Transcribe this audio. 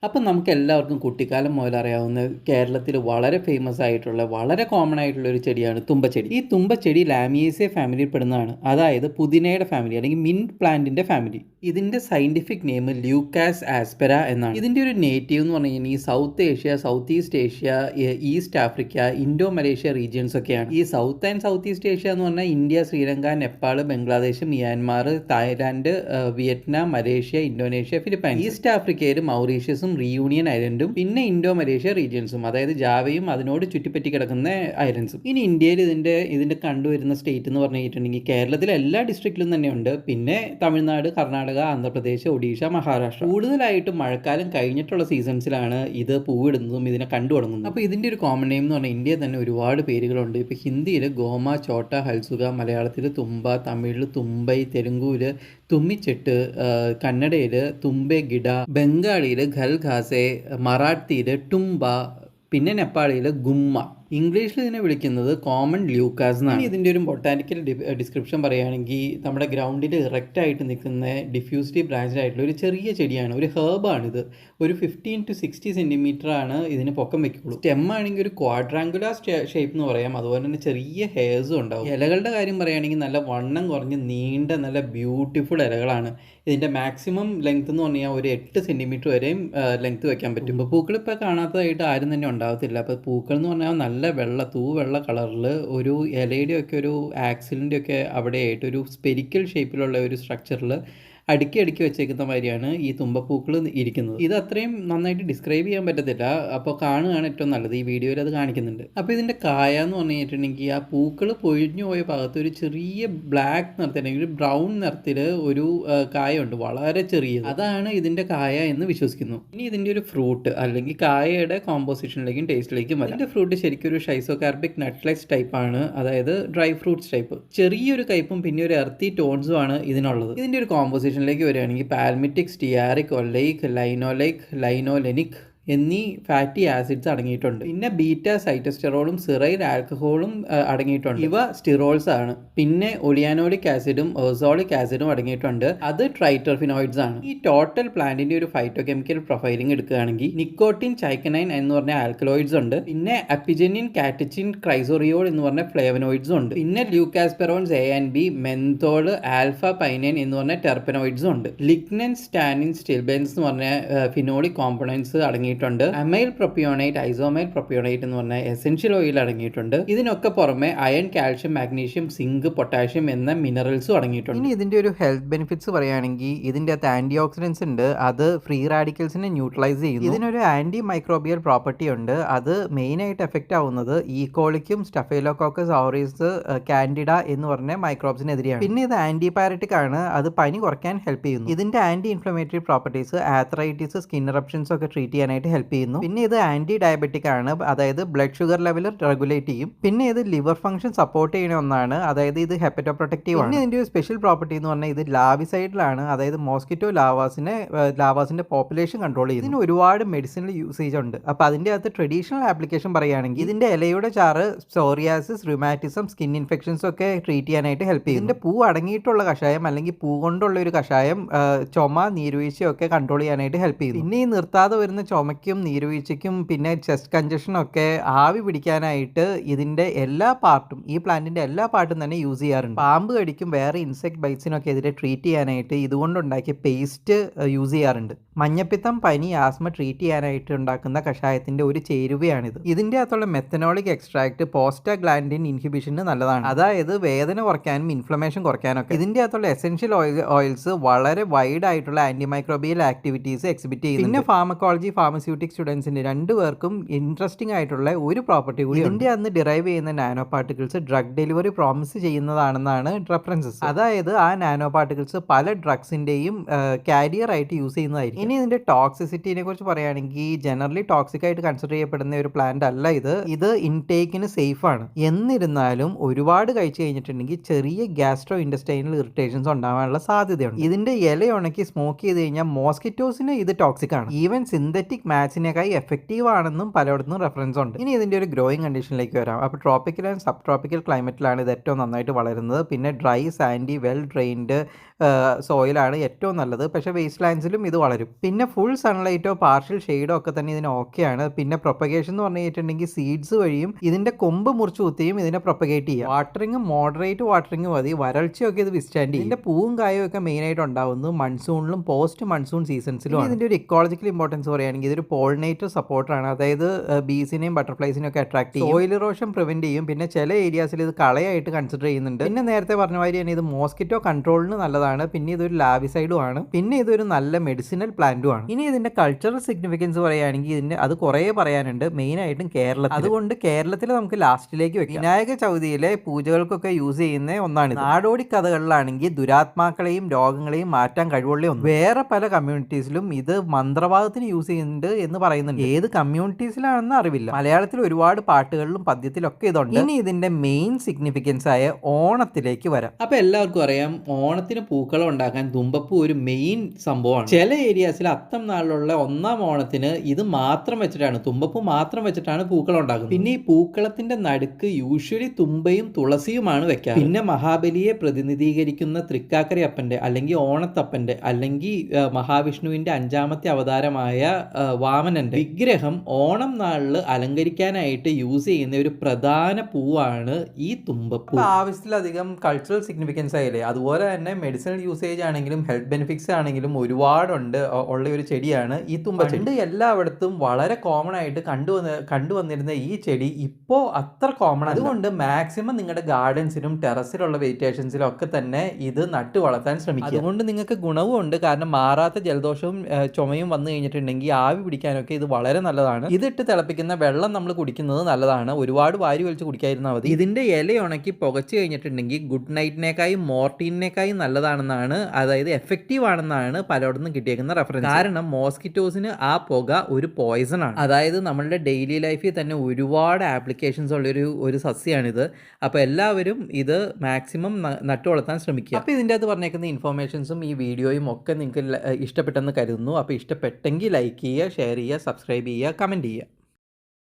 അപ്പം നമുക്ക് എല്ലാവർക്കും കുട്ടിക്കാലം മുതൽ അറിയാവുന്ന കേരളത്തിൽ വളരെ ഫേമസ് ആയിട്ടുള്ള വളരെ കോമൺ ആയിട്ടുള്ള ഒരു ചെടിയാണ് തുമ്പച്ചെടി. ഈ തുമ്പച്ചെടി ലാമിയേസിയ ഫാമിലിയിൽ പെടുന്നതാണ്. അതായത് പുതിനയുടെ ഫാമിലി അല്ലെങ്കിൽ മിൻറ്റ് പ്ലാന്റിന്റെ ഫാമിലി. ഇതിന്റെ സയന്റിഫിക് നെയിം ലൂക്കാസ് ആസ്പെര എന്നാണ്. ഇതിന്റെ ഒരു നേറ്റീവ് എന്ന് പറഞ്ഞു കഴിഞ്ഞാൽ ഈ south Asia, south east Asia, east Africa, Indo Malaysia regions ഒക്കെയാണ്. ഈ south and south east Asia എന്ന് പറഞ്ഞാൽ India, Sri Lanka, Nepal, Bangladesh, Myanmar, Thailand, Vietnam, Malaysia, Indonesia, Philippines. East ആഫ്രിക്കയിൽ മൗറീഷ്യസും റിയൂണിയൻ ഐലൻഡും പിന്നെ ഇൻഡോ മലേഷ്യ റീജിയൻസും, അതായത് ജാവയും അതിനോട് ചുറ്റിപ്പറ്റി കിടക്കുന്ന ഐലൻഡ്സും. ഇനി ഇന്ത്യയിൽ ഇതിന്റെ കണ്ടുവരുന്ന സ്റ്റേറ്റ് എന്ന് പറഞ്ഞിട്ടുണ്ടെങ്കിൽ കേരളത്തിലെ എല്ലാ ഡിസ്ട്രിക്റ്റിലും തന്നെയുണ്ട്. പിന്നെ തമിഴ്നാട്, കർണാടക, ആന്ധ്രാപ്രദേശ്, ഒഡീഷ, മഹാരാഷ്ട്ര. കൂടുതലായിട്ടും മഴക്കാലം കഴിഞ്ഞിട്ടുള്ള സീസൺസിലാണ് ഇത് പൂവിടുന്നതും ഇതിനെ കണ്ടു തുടങ്ങുന്നത്. അപ്പോൾ ഇതിന്റെ ഒരു കോമൺ നെയിം എന്ന് പറഞ്ഞാൽ ഇന്ത്യയിൽ തന്നെ ഒരുപാട് പേരുകളുണ്ട്. ഇപ്പോൾ ഹിന്ദിയിൽ ഗോമ, ചോട്ട, ഹൽസുക, മലയാളത്തിൽ തുമ്പ, തമിഴിൽ തുമ്പൈ, തെലുങ്കുവിൽ തുമ്മിച്ചെട്ട്, കന്നഡയിൽ തുമ്പെ ഗിഡ, ബംഗാളിയിൽ ഖൽഖാസെ, മറാഠിയിൽ ടുംബ, പിന്നെ നേപ്പാളിയിൽ ഗുമ്മ. ഇംഗ്ലീഷിൽ ഇതിനെ വിളിക്കുന്നത് കോമൺ ല്യൂക്കാസ് എന്നാണ്. ഇതിൻ്റെ ഒരു ബൊട്ടാനിക്കൽ ഡിസ്ക്രിപ്ഷൻ പറയുകയാണെങ്കിൽ നമ്മുടെ ഗ്രൗണ്ടിൽ ഇറക്റ്റ് ആയിട്ട് നിൽക്കുന്ന ഡിഫ്യൂസ്ഡി ബ്രാഞ്ച് ആയിട്ടുള്ള ഒരു ചെറിയ ചെടിയാണ്, ഒരു ഹേർബാണിത്. ഒരു 15 to 60 സെൻറ്റിമീറ്റർ ആണ് ഇതിന് പൊക്കം വെക്കുള്ളൂ. സ്റ്റെം ആണെങ്കിൽ ഒരു ക്വാഡ്രാങ്കുലർ ഷേപ്പ് എന്ന് പറയാം. അതുപോലെ തന്നെ ചെറിയ ഹെയർസും ഉണ്ടാവും. ഇലകളുടെ കാര്യം പറയുകയാണെങ്കിൽ നല്ല വണ്ണം കുറഞ്ഞ് നീണ്ട നല്ല ബ്യൂട്ടിഫുൾ ഇലകളാണ്. ഇതിൻ്റെ മാക്സിമം ലെങ്ത് എന്ന് പറഞ്ഞാൽ ഒരു 8 സെൻറ്റിമീറ്റർ വരെയും ലെങ്ത് വെക്കാൻ പറ്റും. ഇപ്പോൾ പൂക്കൾ ഇപ്പോൾ കാണാത്തതായിട്ട് ആരും തന്നെ ഉണ്ടാകത്തില്ല. അപ്പോൾ പൂക്കൾ എന്ന് പറഞ്ഞാൽ നല്ല തൂവെള്ള കളറിൽ ഒരു ഇലയുടെയൊക്കെ ഒരു ആക്സിലിൻ്റെ ഒക്കെ അവിടെയായിട്ട് ഒരു സ്പെരിക്കൽ ഷേപ്പിലുള്ള ഒരു സ്ട്രക്ചറിൽ അടുക്കി വെച്ചേക്കുന്ന മാതിരിയാണ് ഈ തുമ്പപ്പൂക്കൾ ഇരിക്കുന്നത്. ഇത് അത്രയും നന്നായിട്ട് ഡിസ്ക്രൈബ് ചെയ്യാൻ പറ്റത്തില്ല. അപ്പോൾ കാണുകയാണ് ഏറ്റവും നല്ലത്. ഈ വീഡിയോയിൽ അത് കാണിക്കുന്നുണ്ട്. അപ്പോൾ ഇതിൻ്റെ കായ എന്ന് പറഞ്ഞു കഴിഞ്ഞിട്ടുണ്ടെങ്കിൽ ആ പൂക്കൾ പൊഴിഞ്ഞു പോയ ഭാഗത്ത് ഒരു ചെറിയ ബ്ലാക്ക് നിറത്തിൽ അല്ലെങ്കിൽ ഒരു ബ്രൗൺ നിറത്തിൽ ഒരു കായുണ്ട്, വളരെ ചെറിയത്. അതാണ് ഇതിൻ്റെ കായ എന്ന് വിശ്വസിക്കുന്നു. ഇനി ഇതിൻ്റെ ഒരു ഫ്രൂട്ട് അല്ലെങ്കിൽ കായയുടെ കോമ്പോസിഷനിലേക്കും ടേസ്റ്റിലേക്കും വരും. ഇതിൻ്റെ ഫ്രൂട്ട് ശരിക്കും ഒരു ഷൈസോകാർബിക് നട്ട്ലെസ് ടൈപ്പാണ്, അതായത് ഡ്രൈ ഫ്രൂട്ട്സ് ടൈപ്പ്. ചെറിയൊരു കയ്പും പിന്നെ ഒരു എർത്തി ടോൺസും ആണ് ഇതിനുള്ളത്. ഇതിൻ്റെ ഒരു കോമ്പോസിഷൻ വരികയാണെങ്കിൽ പാൽമിറ്റിക്, സ്റ്റിയാറിക്, ഒലൈക്, ലൈനോലെനിക് എന്നീ ഫാറ്റി ആസിഡ്സ് അടങ്ങിയിട്ടുണ്ട്. പിന്നെ ബീറ്റ സൈറ്റസ്റ്റെറോളും സിറൈൽ ആൽക്കഹോളും അടങ്ങിയിട്ടുണ്ട്. ഇവ സ്റ്റിറോൾസ് ആണ്. പിന്നെ ഒലിയാനോളിക് ആസിഡും ഓസോളിക് ആസിഡും അടങ്ങിയിട്ടുണ്ട്. അത് ട്രൈറ്റർഫിനോയിഡ്സ് ആണ്. ഈ ടോട്ടൽ പ്ലാന്റിന്റെ ഒരു ഫൈറ്റോകെമിക്കൽ പ്രൊഫൈലിംഗ് എടുക്കുകയാണെങ്കിൽ നിക്കോട്ടിൻ, ചൈക്കനൈൻ എന്ന് പറഞ്ഞ ആൽക്കലോയിഡ്സ് ഉണ്ട്. പിന്നെ അപ്പിജനിൻ, കാറ്റച്ചിൻ, ക്രൈസോറിയോൾ എന്ന് പറഞ്ഞ ഫ്ലേവനോയിഡ്സും ഉണ്ട്. പിന്നെ ല്യൂക്കാസ്പെറോൺസ് A and B, menthol, alpha pinene എന്ന് പറഞ്ഞ ടെർപ്പനോയിഡ്സും ഉണ്ട്. ലിഗ്നൻസ്, ടാനിൻ, സ്റ്റിൽബെൻസ് എന്ന് പറഞ്ഞ ഫിനോളിക് കോമ്പണൻസ് അടങ്ങിയിട്ടുണ്ട്. അമൈൽ പ്രൊപ്പിയോണേറ്റ്, ഐസോമൈൽ പ്രൊപ്പിയോണേറ്റ് എന്ന് പറഞ്ഞ എസെൻഷ്യൽ ഓയിൽ അടങ്ങിയിട്ടുണ്ട്. ഇതിനൊക്കെ പുറമെ iron, calcium, magnesium, zinc, potassium എന്ന മിനറൽസും അടങ്ങിയിട്ടുണ്ട്. ഇനി ഇതിന്റെ ഒരു ഹെൽത്ത് ബെനിഫിറ്റ്സ് പറയുകയാണെങ്കിൽ ഇതിന്റെ അകത്ത് ആന്റി ഓക്സിഡൻസ് ഉണ്ട്. അത് ഫ്രീ റാഡിക്കൽസിനെ ന്യൂട്രലൈസ് ചെയ്യുന്നു. ഇതിനൊരു ആന്റി മൈക്രോബിയൽ പ്രോപ്പർട്ടി ഉണ്ട്. അത് മെയിൻ ആയിട്ട് എഫക്റ്റ് ആവുന്നത് ഈക്കോളിക്കും സ്റ്റഫൈലോകോക്കസ് ഓറീസ്, കാൻഡിഡ എന്ന് പറഞ്ഞ മൈക്രോബ്സിനെതിരെയാണ്. പിന്നെ ഇത് ആന്റിബയോട്ടിക് ആണ്. അത് പനി കുറയ്ക്കാൻ ഹെൽപ്പ് ചെയ്യുന്നു. ഇതിന്റെ anti inflammatory properties arthritis, skin eruptions ഒക്കെ ട്രീറ്റ് ചെയ്യാനായിട്ട് ഹെൽപ്പ് ചെയ്യുന്നു. പിന്നെ ഇത് ആന്റി ഡയബറ്റിക് ആണ്, അതായത് ബ്ലഡ് ഷുഗർ ലെവൽ റെഗുലേറ്റ് ചെയ്യും. പിന്നെ ഇത് ലിവർ ഫംഗ്ഷൻ സപ്പോർട്ട് ചെയ്യുന്ന ഒന്നാണ്, അതായത് ഇത് ഹെപ്പറ്റോ പ്രൊട്ടക്റ്റീവ് ആണ്. പിന്നെ ഇതിന്റെ ഒരു സ്പെഷ്യൽ പ്രോപ്പർട്ടി എന്ന് പറഞ്ഞാൽ ഇത് ലാവിസൈഡിലാണ്, അതായത് മോസ്കിറ്റോ ലാവാസിന്റെ പോപ്പുലേഷൻ കൺട്രോൾ ചെയ്യുന്നു. ഇതിന് ഒരുപാട് മെഡിസിനൽ യൂസേജ് ഉണ്ട്. അപ്പോൾ അതിന്റെ അകത്ത് ട്രഡീഷണൽ ആപ്ലിക്കേഷൻ പറയുകയാണെങ്കിൽ ഇതിന്റെ ഇലയുടെ ചാറ് സോറിയാസിസ്, റുമാറ്റിസം, സ്കിൻ ഇൻഫെക്ഷൻസ് ഒക്കെ ട്രീറ്റ് ചെയ്യാനായിട്ട് ഹെൽപ്പ് ചെയ്യും. ഇതിന്റെ പൂ അടങ്ങിയിട്ടുള്ള കഷായം അല്ലെങ്കിൽ പൂ കൊണ്ടുള്ള ഒരു കഷായം ചുമ, നീരുവീഴ്ചയൊക്കെ കൺട്രോൾ ചെയ്യാനായിട്ട് ഹെൽപ്പ് ചെയ്യും. പിന്നെ ഈ നിർത്താതെ വരുന്ന ചുമയ്ക്കും നീരുവീഴ്ചയ്ക്കും പിന്നെ ചെസ്റ്റ് കഞ്ചഷനും ഒക്കെ ആവി പിടിക്കാനായിട്ട് ഇതിന്റെ എല്ലാ പാർട്ടും, ഈ പ്ലാന്റിന്റെ എല്ലാ പാർട്ടും തന്നെ യൂസ് ചെയ്യാറുണ്ട്. പാമ്പ് കടിക്കും വേറെ ഇൻസെക്ട് ബൈറ്റ്സിനൊക്കെ എതിരെ ട്രീറ്റ് ചെയ്യാനായിട്ട് ഇതുകൊണ്ടുണ്ടാക്കിയ പേസ്റ്റ് യൂസ് ചെയ്യാറുണ്ട്. മഞ്ഞപ്പിത്തം, പനി, ആസ്മ ട്രീറ്റ് ചെയ്യാനായിട്ട് ഉണ്ടാക്കുന്ന കഷായത്തിന്റെ ഒരു ചേരുവയാണിത്. ഇതിന്റെ അകത്തുള്ള മെത്തനോളിക് എക്സ്ട്രാക്ട് പോസ്റ്റാഗ്ലാൻഡിൻ ഇൻഹിബിഷന് നല്ലതാണ്, അതായത് വേദന കുറയ്ക്കാനും ഇൻഫ്ലമേഷൻ കുറയ്ക്കാനൊക്കെ. ഇതിന്റെ അകത്തുള്ള എസെൻഷ്യൽ ഓയിൽസ് വളരെ വൈഡ് ആയിട്ടുള്ള ആന്റിമൈക്രോബിയൽ ആക്ടിവിറ്റീസ് എക്സിബിറ്റ് ചെയ്യുന്നു. പിന്നെ ഫാർമക്കോളജി, ഫാർമസ്യൂട്ടിക് സ്റ്റുഡൻസിന് രണ്ടുപേർക്കും ഇൻട്രസ്റ്റിംഗ് ആയിട്ടുള്ള ഒരു പ്രോപ്പർട്ടി കൂടി ഇതിന്റെ അന്ന് ഡിറൈവ് ചെയ്യുന്ന nano particles drug delivery promise ചെയ്യുന്നതാണെന്നാണ് റെഫറൻസസ്. അതായത് ആ നാനോ പാർട്ടിക്കിൾസ് പല ഡ്രഗ്സിന്റെയും കാരിയർ ആയിട്ട് യൂസ് ചെയ്യുന്നതായിരിക്കും. ഇനി ഇതിന്റെ ടോക്സിസിറ്റിനെ കുറിച്ച് പറയുകയാണെങ്കിൽ ജനറലി ടോക്സിക് ആയിട്ട് കൺസിഡർ ചെയ്യപ്പെടുന്ന ഒരു പ്ലാന്റ് അല്ല ഇത് ഇൻടേക്കിന് സേഫ് ആണ്. എന്നിരുന്നാലും ഒരുപാട് കഴിച്ചു കഴിഞ്ഞിട്ടുണ്ടെങ്കിൽ ചെറിയ ഗ്യാസ്ട്രോ ഇൻഡസ്റ്റൈനൽ ഇറിറ്റേഷൻസ് ഉണ്ടാവാനുള്ള സാധ്യതയുണ്ട്. ഇതിന്റെ ഇല ഉണക്കി സ്മോക്ക് ചെയ്ത് കഴിഞ്ഞാൽ മോസ്കിറ്റോസിന് ഇത് ടോക്സിക് ആണ്. ഈവൻ സിന്തറ്റിക് മാച്ചിനേക്കായി എഫക്റ്റീവ് ആണെന്നും പലയിടത്തും റെഫറൻസ് ഉണ്ട്. ഇനി ഇതിൻ്റെ ഒരു ഗ്രോയിങ് കണ്ടീഷനിലേക്ക് വരാം. അപ്പോൾ ട്രോപ്പിക്കൽ ആൻഡ് സബ് ട്രോപ്പിക്കൽ ക്ലൈമറ്റിലാണ് ഇത് ഏറ്റവും നന്നായിട്ട് വളരുന്നത്. പിന്നെ ഡ്രൈ സാൻഡി വെൽ ഡ്രെയിൻഡ് സോയിലാണ് ഏറ്റവും നല്ലത്. പക്ഷേ വേസ്റ്റ് ലാൻഡ്സിലും ഇത് വളരും. പിന്നെ ഫുൾ സൺലൈറ്റോ പാർഷ്യൽ ഷെയ്ഡോ ഒക്കെ തന്നെ ഇതിന് ഓക്കെയാണ്. പിന്നെ പ്രൊപ്പഗേഷൻ എന്ന് പറഞ്ഞു കഴിഞ്ഞിട്ടുണ്ടെങ്കിൽ സീഡ്സ് വഴിയും ഇതിൻ്റെ കൊമ്പ് മുറിച്ച് കുത്തിയും ഇതിനെ പ്രൊപ്പഗേറ്റ് ചെയ്യാം. വാട്ടറിങ് മോഡറേറ്റ് വാട്ടറിങ് മതി. വരൾച്ചയൊക്കെ ഇത് വിസ്റ്റാൻഡ് ചെയ്യും. ഇതിൻ്റെ പൂവും കായും ഒക്കെ മെയിനായിട്ട് ഉണ്ടാകുന്നത് മൺസൂണിലും പോസ്റ്റ് മൺസൂൺ സീസൺസിലും. ഇതിൻ്റെ ഒരു ഇക്കോളജിക്കൽ ഇമ്പോർട്ടൻസ് പറയുകയാണെങ്കിൽ ഇതൊരു പോളിനേറ്റർ സപ്പോർട്ടറാണ്. അതായത് ബീസിനെയും ബട്ടർഫ്ലൈസിനെയും ഒക്കെ അട്രാക്ട് ചെയ്യും. സോയിൽ ഇറോഷൻ പ്രിവെന്റ് ചെയ്യും. പിന്നെ ചില ഏരിയാസിൽ ഇത് കളയായിട്ട് കൺസിഡർ ചെയ്യുന്നുണ്ട്. പിന്നെ നേരത്തെ പറഞ്ഞ മാതിരി തന്നെ ഇത് മോസ്കിറ്റോ കൺട്രോളിന് നല്ലതാണ്. പിന്നെ ഇതൊരു ലാവിസൈഡും ആണ്. പിന്നെ ഇതൊരു നല്ല മെഡിസിനൽ പ്ലാന്റും ആണ്. ഇനി ഇതിന്റെ കൾച്ചറൽ സിഗ്നിഫിക്കൻസ് പറയുകയാണെങ്കിൽ ഇതിന്റെ അത് കുറേ പറയാനുണ്ട്. മെയിൻ ആയിട്ടും കേരളത്തിൽ. അതുകൊണ്ട് കേരളത്തിൽ നമുക്ക് ലാസ്റ്റിലേക്ക് വെക്കാം. വിനായക ചവിതിയിലെ പൂജകൾക്കൊക്കെ യൂസ് ചെയ്യുന്ന ഒന്നാണ്. നാടോടി കഥകളിലാണെങ്കിൽ ദുരാത്മാക്കളെയും രോഗങ്ങളെയും മാറ്റാൻ കഴിവുള്ള ഒന്ന്. വേറെ പല കമ്മ്യൂണിറ്റീസിലും ഇത് മന്ത്രവാദത്തിന് യൂസ് ചെയ്യുന്നുണ്ട് എന്ന് പറയുന്നുണ്ട്. ഏത് കമ്മ്യൂണിറ്റീസിലാണെന്ന് അറിവില്ല. മലയാളത്തിൽ ഒരുപാട് പാട്ടുകളിലും പദ്യത്തിലൊക്കെ ഇതുണ്ട്. ഇനി ഇതിന്റെ മെയിൻ സിഗ്നിഫിക്കൻസ് ആയ ഓണത്തിലേക്ക് വരാം. അപ്പൊ എല്ലാവർക്കും അറിയാം, ഓണത്തിന് പൂക്കളം ഉണ്ടാക്കാൻ തുമ്പപ്പൂ ഒരു മെയിൻ സംഭവമാണ്. ചില ഏരിയാസിൽ അത്തം നാളിലുള്ള ഒന്നാം ഓണത്തിന് ഇത് മാത്രം വെച്ചിട്ടാണ്, തുമ്പപ്പൂ മാത്രം വെച്ചിട്ടാണ് പൂക്കളം ഉണ്ടാക്കുന്നത്. പിന്നെ ഈ പൂക്കളത്തിന്റെ നടുക്ക് യൂഷ്വലി തുമ്പയും തുളസിയുമാണ് വെക്കുക. പിന്നെ മഹാബലിയെ പ്രതിനിധീകരിക്കുന്ന തൃക്കാക്കര അപ്പന്റെ അല്ലെങ്കിൽ ഓണത്തപ്പന്റെ അല്ലെങ്കിൽ മഹാവിഷ്ണുവിന്റെ 5ാമത്തെ അവതാരമായ വാമനന്റെ വിഗ്രഹം ഓണം നാളിൽ അലങ്കരിക്കാനായിട്ട് യൂസ് ചെയ്യുന്ന ഒരു പ്രധാന പൂവാണ് ഈ തുമ്പപ്പൂ. ആവശ്യത്തിലധികം കൾച്ചറൽ സിഗ്നിഫിക്കൻസ് ആയില്ലേ. അതുപോലെ തന്നെ മെഡിസിനൽ യൂസേജ് ആണെങ്കിലും ഹെൽത്ത് ബെനിഫിറ്റ്സ് ആണെങ്കിലും ഒരുപാടുണ്ട് ഉള്ള ഒരു ചെടിയാണ് ഈ തുമ്പച്ചെടി. എല്ലായിടത്തും വളരെ കോമൺ ആയിട്ട് കണ്ടുവന്നിരുന്ന ഈ ചെടി ഇപ്പോൾ അത്ര കോമൺ. അതുകൊണ്ട് മാക്സിമം നിങ്ങളുടെ ഗാർഡൻസിലും ടെറസിലുള്ള വെജിറ്റേഷൻസിലും ഒക്കെ തന്നെ ഇത് നട്ടു വളർത്താൻ ശ്രമിക്കുക. അതുകൊണ്ട് നിങ്ങൾക്ക് ഗുണവും ഉണ്ട്. കാരണം മാറാത്ത ജലദോഷവും ചുമയും വന്നു കഴിഞ്ഞിട്ടുണ്ടെങ്കിൽ ആവി പിടിക്കാനൊക്കെ ഇത് വളരെ നല്ലതാണ്. ഇതിട്ട് തിളപ്പിക്കുന്ന വെള്ളം നമ്മൾ കുടിക്കുന്നത് നല്ലതാണ്. ഒരുപാട് വാരി വലിച്ച് കുടിക്കാതിരുന്നാൽ മതി. ഇതിന്റെ ഇല ഉണക്കി പുകച്ചു കഴിഞ്ഞിട്ടുണ്ടെങ്കിൽ ഗുഡ് നൈറ്റിനേക്കായും മോർട്ടീനേക്കായും നല്ലതാണെന്നാണ്, അതായത് എഫക്റ്റീവ് ആണെന്നാണ് പലയിടത്തും കിട്ടിയേക്കുന്ന റെഫറൻസ്. കാരണം മോസ്കിറ്റോസിന് ആ പുക ഒരു പോയിസൺ ആണ്. അതായത് നമ്മളുടെ ഡെയിലി ലൈഫിൽ തന്നെ ഒരുപാട് ആപ്ലിക്കേഷൻസ് ഉള്ളൊരു സസ്യമാണിത്. അപ്പോൾ എല്ലാവരും ഇത് മാക്സിമം നട്ടു വളർത്താൻ ശ്രമിക്കുക. അപ്പോൾ ഇതിൻ്റെ അകത്ത് പറഞ്ഞേക്കുന്ന ഇൻഫോർമേഷൻസും ഈ വീഡിയോയും ഒക്കെ നിങ്ങൾക്ക് ഇഷ്ടപ്പെട്ടെന്ന് കരുതുന്നു. അപ്പോൾ ഇഷ്ടപ്പെട്ടെങ്കിൽ ലൈക്ക് ചെയ്യുക, ഷെയർ ചെയ്യുക, സബ്സ്ക്രൈബ് ചെയ്യുക, കമൻറ്റ് ചെയ്യുക.